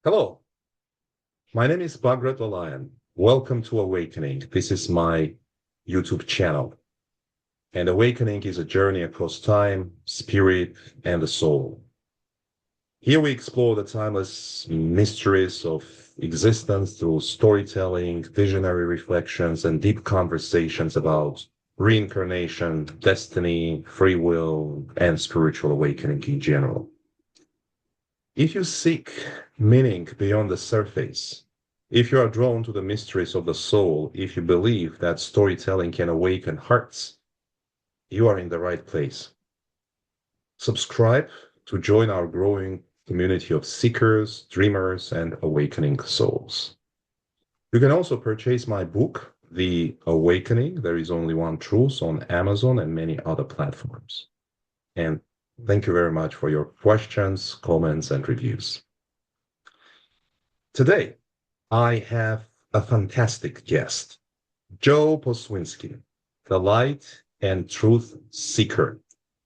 Hello, my name is Bagrat Lalayan. Welcome to Awakening. This is my YouTube channel. And Awakening is a journey across time, spirit, and the soul. Here we explore the timeless mysteries of existence through storytelling, visionary reflections, and deep conversations about reincarnation, destiny, free will, and spiritual awakening in general. If you seek meaning beyond the surface, if you are drawn to the mysteries of the soul, if you believe that storytelling can awaken hearts, you are in the right place. Subscribe to join our growing community of seekers, dreamers, and awakening souls. You can also purchase my book, The Awakening, There is Only One Truth, on Amazon and many other platforms. And thank you very much for your questions, comments, and reviews. Today, I have a fantastic guest, Joe Pauswinsky, the light and truth seeker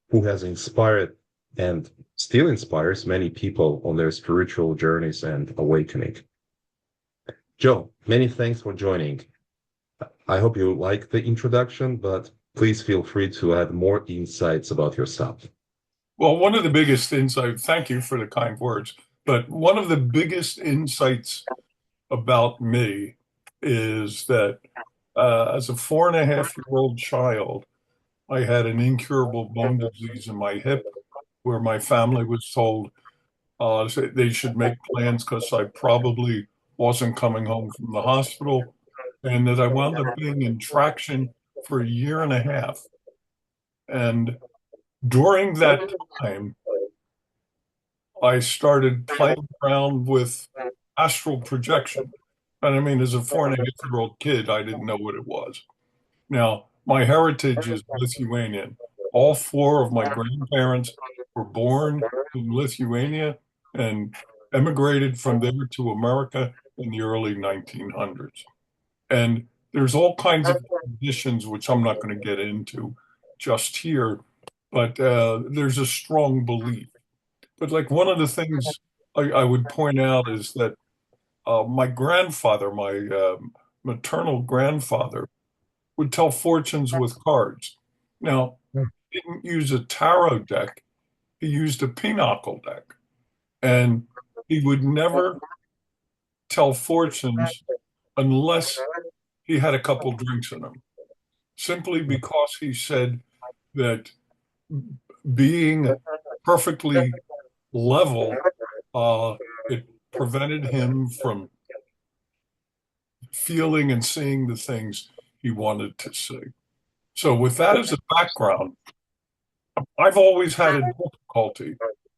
who has inspired and still inspires many people on their spiritual journeys and awakening. Joe, many thanks for joining. I hope you like the introduction, but please feel free to add more insights about yourself. Well, one of the biggest insights, thank you for the kind words, but one of the biggest insights about me is that as a 4.5-year-old child, I had an incurable bone disease in my hip where my family was told they should make plans because I probably wasn't coming home from the hospital, and that I wound up being in traction for a year and a half. And during that time, I started playing around with astral projection. And I mean, as a 4.5-year-old kid, I didn't know what it was. Now, my heritage is Lithuanian. All four of my grandparents were born in Lithuania and emigrated from there to America in the early 1900s. And there's all kinds of traditions, which I'm not going to get into just here, but there's a strong belief. But like one of the things I would point out is that my grandfather, my maternal grandfather, would tell fortunes with cards. Now, he didn't use a tarot deck, he used a pinochle deck. And he would never tell fortunes unless he had a couple drinks in him, simply because he said that being perfectly level, it prevented him from feeling and seeing the things he wanted to see. So with that as a background, I've always had a difficulty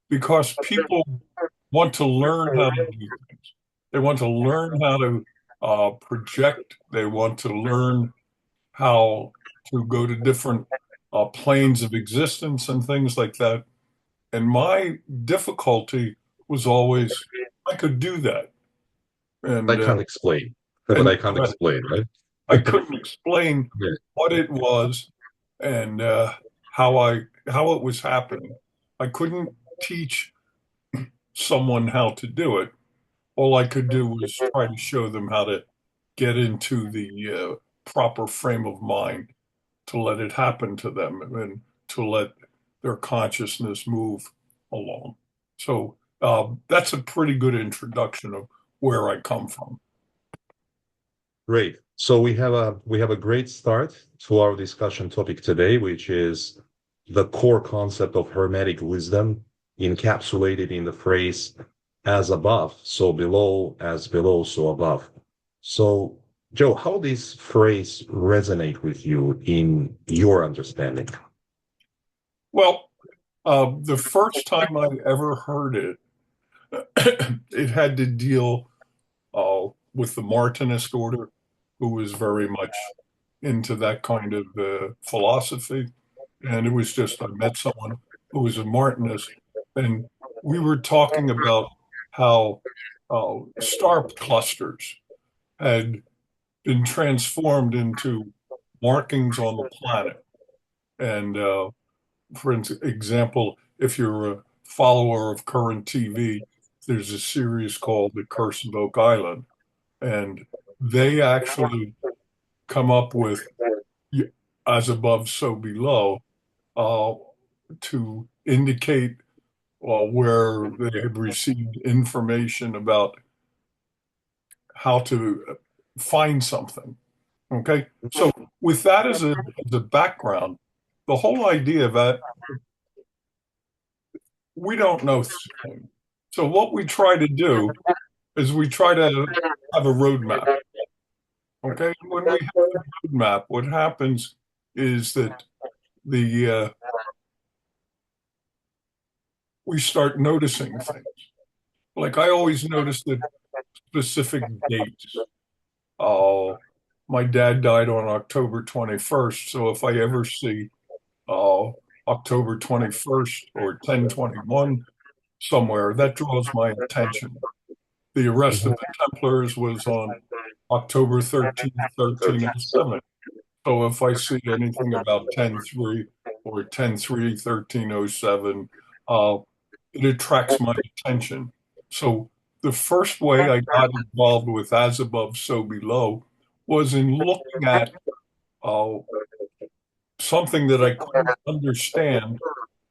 because people want to learn how to do things. They want to learn how to project. They want to learn how to go to different planes of existence and things like that. And my difficulty was always, I could do that. I And, can't explain, but I can't explain, right? I couldn't explain Yeah. what it was and how it was happening. I couldn't teach someone how to do it. All I could do was try to show them how to get into the proper frame of mind to let it happen to them and to let their consciousness move along. So that's a pretty good introduction of where I come from. Great. So we have a great start to our discussion topic today, which is the core concept of Hermetic wisdom, encapsulated in the phrase "as above, so below; as below, so above." So, Joe, how this phrase resonate with you in your understanding? Well, the first time I ever heard it, it had to deal with the Martinist order, who was very much into that kind of philosophy. And it was just, I met someone who was a Martinist, and we were talking about how star clusters had been transformed into markings on the planet. And for example, if you're a follower of current TV, there's a series called The Curse of Oak Island, and they actually come up with as above, so below, uh, to indicate where they have received information about how to find something. Okay. So with that as a background, the whole idea that we don't know things. So what we try to do is we try to have a roadmap. Okay. When we have a roadmap, what happens is that the we start noticing things. Like I always notice the specific dates. Oh, my dad died on October 21st. So if I ever see uh, October 21st or 10/21 somewhere, that draws my attention. The arrest of Mhm. the Templars was on October 13th, 1307. So if I see anything about 10/3 or 10/3, 1307, uh, it attracts my attention. So the first way I got involved with as above, so below was in looking at uh, something that I couldn't understand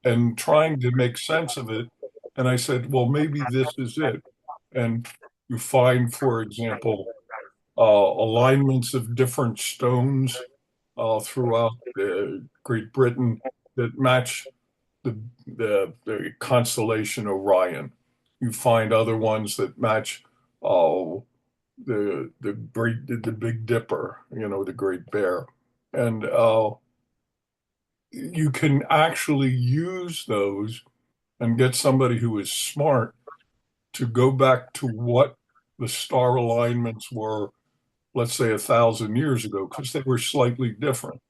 and trying to make sense of it. And I said, well, maybe this is it. And you find, for example, alignments of different stones throughout Great Britain that match the constellation Orion. You find other ones that match uh, the Big Dipper, the Great Bear, and you can actually use those and get somebody who is smart to go back to what the star alignments were, let's say 1,000 years ago, because they were slightly different.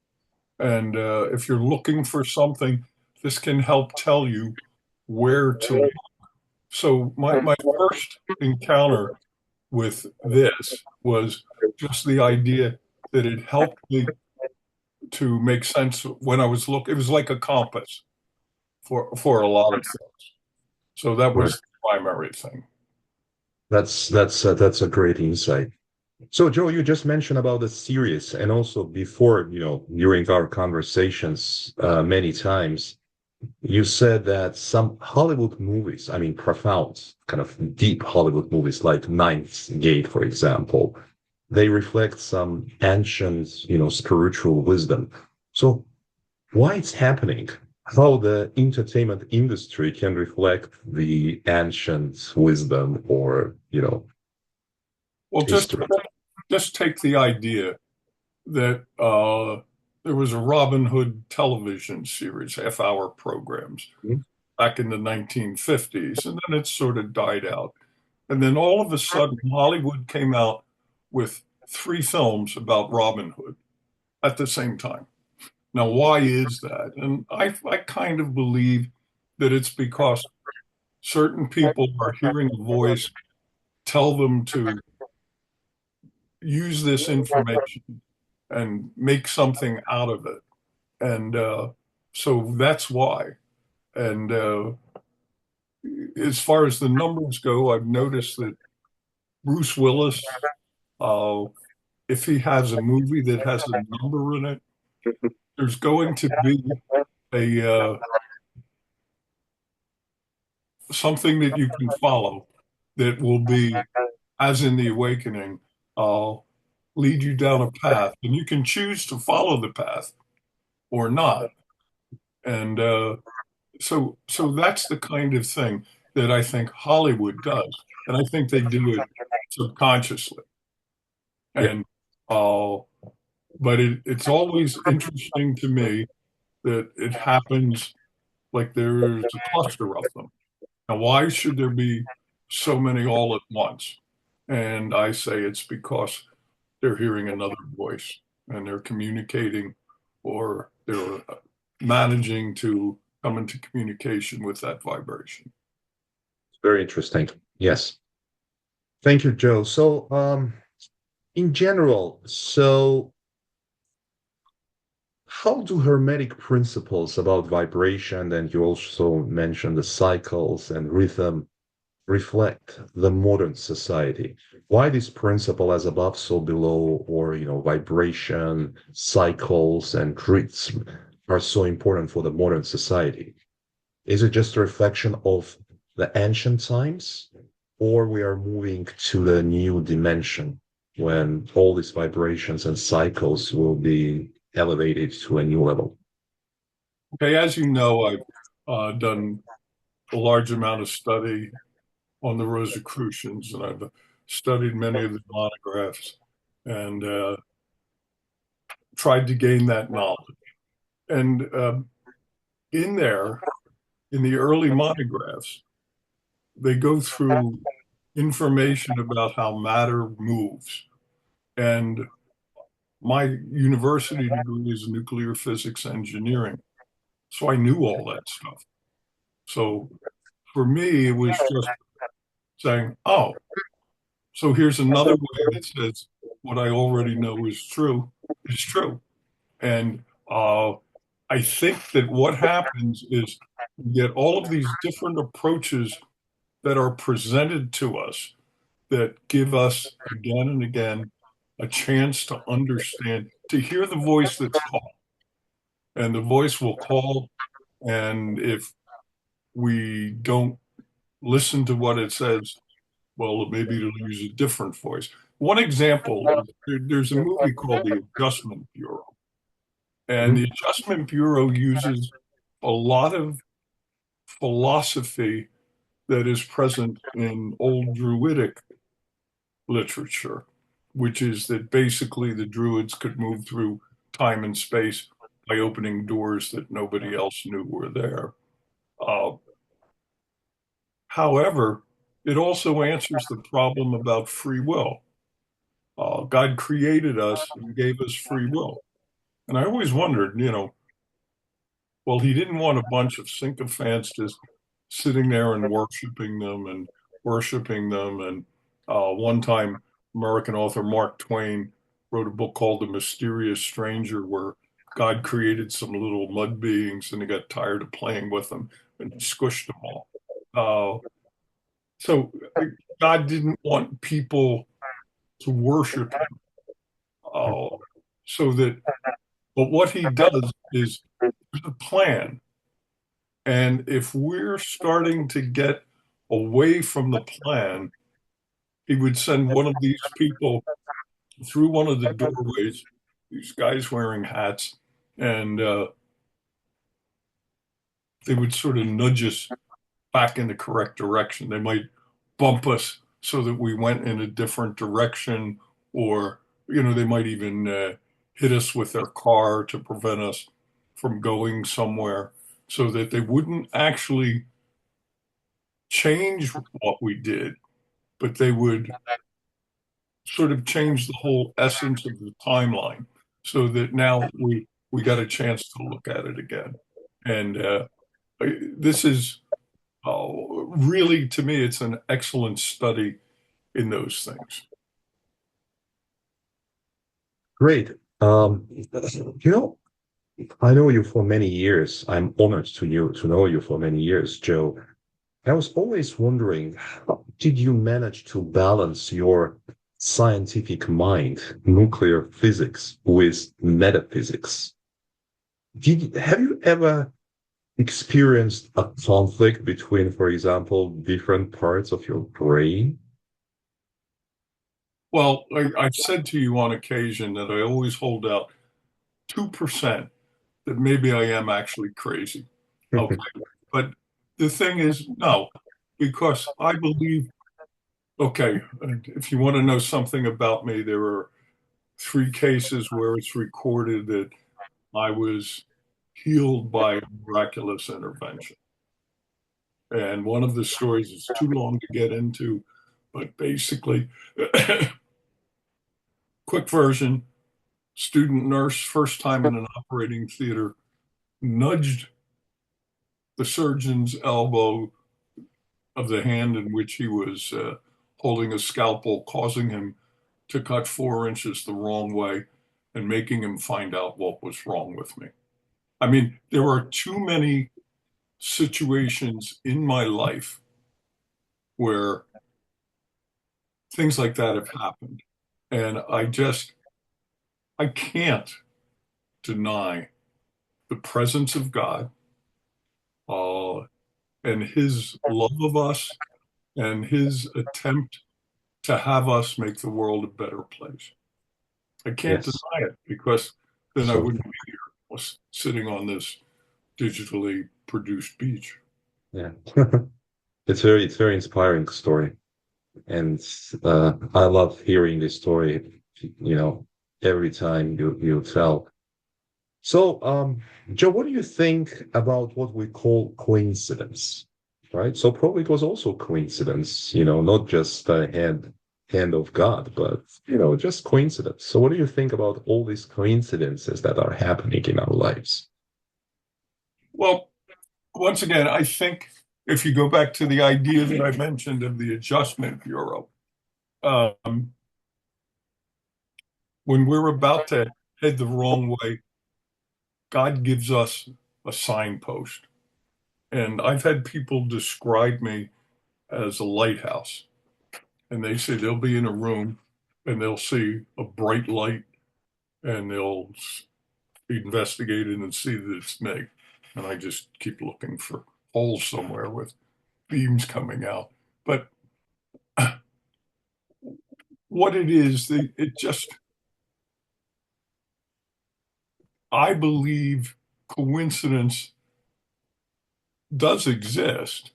And if you're looking for something, this can help tell you where to look. So my first encounter with this was just the idea that it helped me to make sense when I was looking. It was like a compass for a lot of things. So that Right. was the primary thing. That's a great insight. So, Joe, you just mentioned about the series, and also before, during our conversations, many times, you said that some Hollywood movies, I mean, profound, kind of deep Hollywood movies like Ninth Gate, for example, they reflect some ancient, spiritual wisdom. So, why it's happening? How the entertainment industry can reflect the ancient wisdom or, Well, history. just take the idea that there was a Robin Hood television series, half-hour programs back in the 1950s, and then it sort of died out. And then all of a sudden, Hollywood came out with three films about Robin Hood at the same time. Now, why is that? And I kind of believe that it's because certain people are hearing a voice tell them to use this information and make something out of it. And so that's why. And as far as the numbers go, I've noticed that Bruce Willis, uh, if he has a movie that has a number in it, there's going to be a something that you can follow that will be, as in The Awakening, uh, lead you down a path, and you can choose to follow the path or not. And so that's the kind of thing that I think Hollywood does, and I think they do it subconsciously. Yeah. And uh, but it's always interesting to me that it happens like there's a cluster of them. Now, why should there be so many all at once? And I say it's because they're hearing another voice and they're communicating or they're managing to come into communication with that vibration. Very interesting. Yes. Thank you, Joe. So, in general, so how do Hermetic principles about vibration, and you also mentioned the cycles and rhythm, reflect the modern society? Why this principle as above, so below, or vibration, cycles, and rhythm are so important for the modern society? Is it just a reflection of the ancient times, or we are moving to the new dimension when all these vibrations and cycles will be elevated to a new level? Okay, as you know, I've done a large amount of study on the Rosicrucians, and I've studied many of the monographs and tried to gain that knowledge. And in there, in the early monographs, they go through information about how matter moves. And my university degree is nuclear physics engineering. So I knew all that stuff. So for me, it was just saying, oh, so here's another way that says what I already know is true. And I think that what happens is we get all of these different approaches that are presented to us that give us again and again a chance to understand, to hear the voice that's called. And the voice will call. And if we don't listen to what it says, well, maybe it'll use a different voice. One example is there's a movie called The Adjustment Bureau. And the Mhm. Adjustment Bureau uses a lot of philosophy that is present in old Druidic literature, which is that basically the Druids could move through time and space by opening doors that nobody else knew were there. Uh, However, it also answers the problem about free will. God created us and gave us free will. And I always wondered, well, he didn't want a bunch of sycophants just sitting there and worshiping them and worshiping them. And one time, American author Mark Twain wrote a book called The Mysterious Stranger, where God created some little mud beings and he got tired of playing with them and he squished them all. Uh, so God didn't want people to worship him. Uh, so that, but what he does is there's a plan. And if we're starting to get away from the plan, he would send one of these people through one of the doorways, these guys wearing hats, and they would sort of nudge us back in the correct direction. They might bump us so that we went in a different direction, or, they might even hit us with their car to prevent us from going somewhere so that they wouldn't actually change what we did, but they would sort of change the whole essence of the timeline so that now we got a chance to look at it again. And this is really, to me, it's an excellent study in those things. Great. You know, I know you for many years. I'm honored to know you for many years, Joe. I was always wondering, how did you manage to balance your scientific mind, nuclear physics, with metaphysics? Have you ever experienced a conflict between, for example, different parts of your brain? Well, I've said to you on occasion that I always hold out 2% that maybe I am actually crazy. Okay. But the thing is, no, because I believe, okay, if you want to know something about me, there are 3 cases where it's recorded that I was healed by a miraculous intervention. And one of the stories is too long to get into, but basically, quick version, student nurse, first time in an operating theater, nudged the surgeon's elbow of the hand in which he was holding a scalpel, causing him to cut 4 inches the wrong way and making him find out what was wrong with me. I mean, there are too many situations in my life where things like that have happened. And I can't deny the presence of God, uh, and his love of us and his attempt to have us make the world a better place. I can't Yes. deny it because then I So wouldn't be here sitting on this digitally produced beach. yeah, it's very inspiring story, and I love hearing this story. You know, every time you tell. So, Joe, what do you think about what we call coincidence? Right. So probably it was also coincidence. You know, not just the hand of God, but just coincidence. So, what do you think about all these coincidences that are happening in our lives? Well, once again, I think if you go back to the idea that I mentioned of the Adjustment Bureau, um, when we're about to head the wrong way, God gives us a signpost. And I've had people describe me as a lighthouse. And they say they'll be in a room and they'll see a bright light and they'll investigate it and see that it's me. And I just keep looking for holes somewhere with beams coming out. But what it is, it just, I believe coincidence does exist,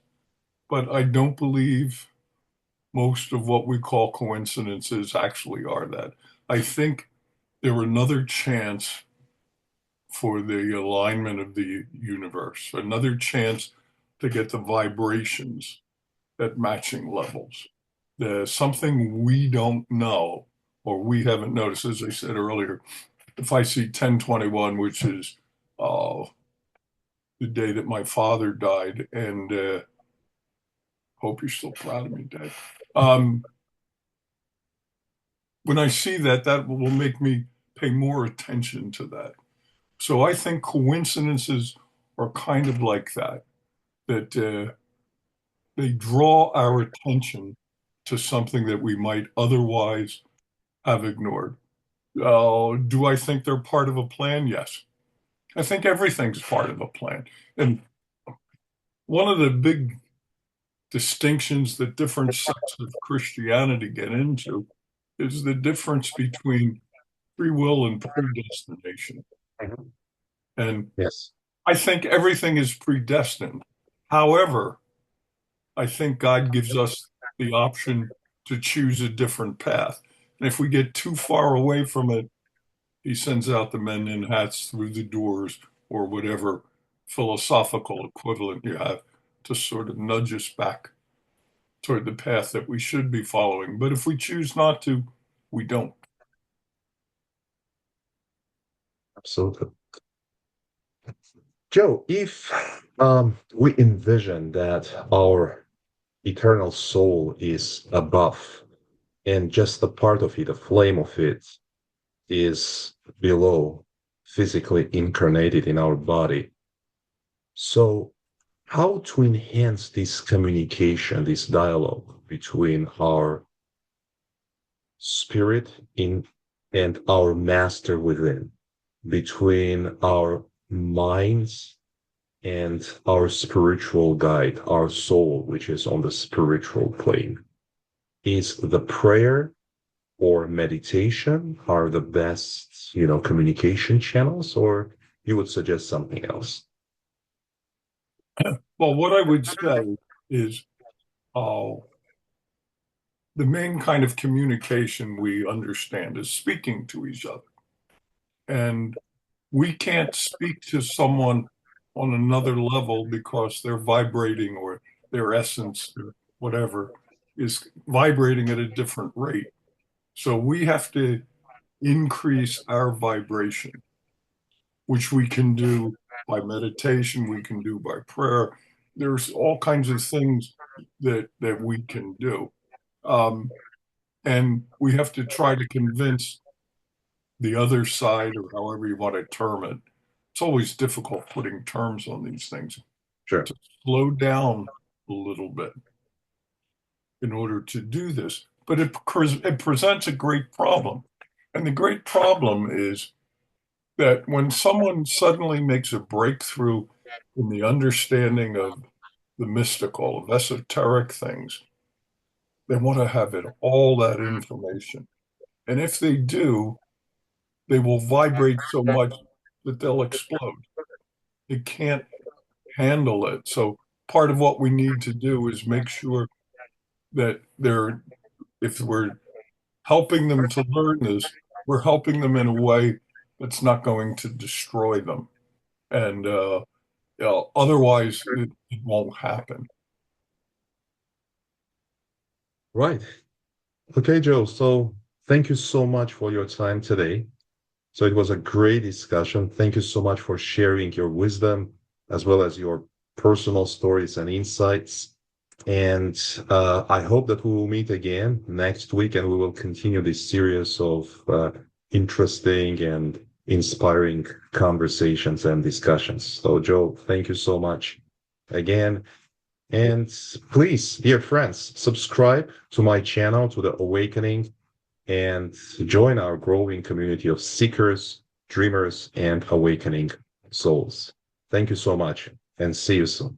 but I don't believe most of what we call coincidences actually are that. I think they're another chance for the alignment of the universe, another chance to get the vibrations at matching levels. There's something we don't know or we haven't noticed. As I said earlier, if I see 1021, which is uh, the day that my father died, and hope you're still proud of me, Dad. Um, when I see that, that will make me pay more attention to that. So I think coincidences are kind of like that, that they draw our attention to something that we might otherwise have ignored. Do I think they're part of a plan? Yes. I think everything's part of a plan. And one of the big distinctions that different sects of Christianity get into is the difference between free will and predestination. Mhm. And Yes, I think everything is predestined. However, I think God gives us the option to choose a different path. And if we get too far away from it, he sends out the men in hats through the doors or whatever philosophical equivalent you have to sort of nudge us back toward the path that we should be following. But if we choose not to, we don't. absolutely. Joe, if we envision that our eternal soul is above and just a part of it, a flame of it, is below, physically incarnated in our body. So, how to enhance this communication, this dialogue between our spirit in and our master within, between our minds and our spiritual guide, our soul, which is on the spiritual plane. Is the prayer or meditation are the best, communication channels, or you would suggest something else? Well, what I would say is uh, the main kind of communication we understand is speaking to each other. And we can't speak to someone on another level because they're vibrating or their essence or whatever is vibrating at a different rate. So we have to increase our vibration, which we can do by meditation, we can do by prayer. There's all kinds of things that we can do. Um, And we have to try to convince the other side, or however you want to term it. It's always difficult putting terms on these things, Sure. to slow down a little bit in order to do this. But it presents a great problem. And the great problem is that when someone suddenly makes a breakthrough in the understanding of the mystical, of esoteric things, they want to have it, all that information. And if they do, they will vibrate so much that they'll explode. They can't handle it. So part of what we need to do is make sure that if we're helping them to learn this, we're helping them in a way that's not going to destroy them. And otherwise, it won't happen. Right. Okay, Joe. So thank you so much for your time today. So it was a great discussion. Thank you so much for sharing your wisdom as well as your personal stories and insights. And I hope that we will meet again next week and we will continue this series of interesting and inspiring conversations and discussions. So, Joe, thank you so much again. And please, dear friends, subscribe to my channel, to The Awakening, and join our growing community of seekers, dreamers, and awakening souls. Thank you so much, and see you soon.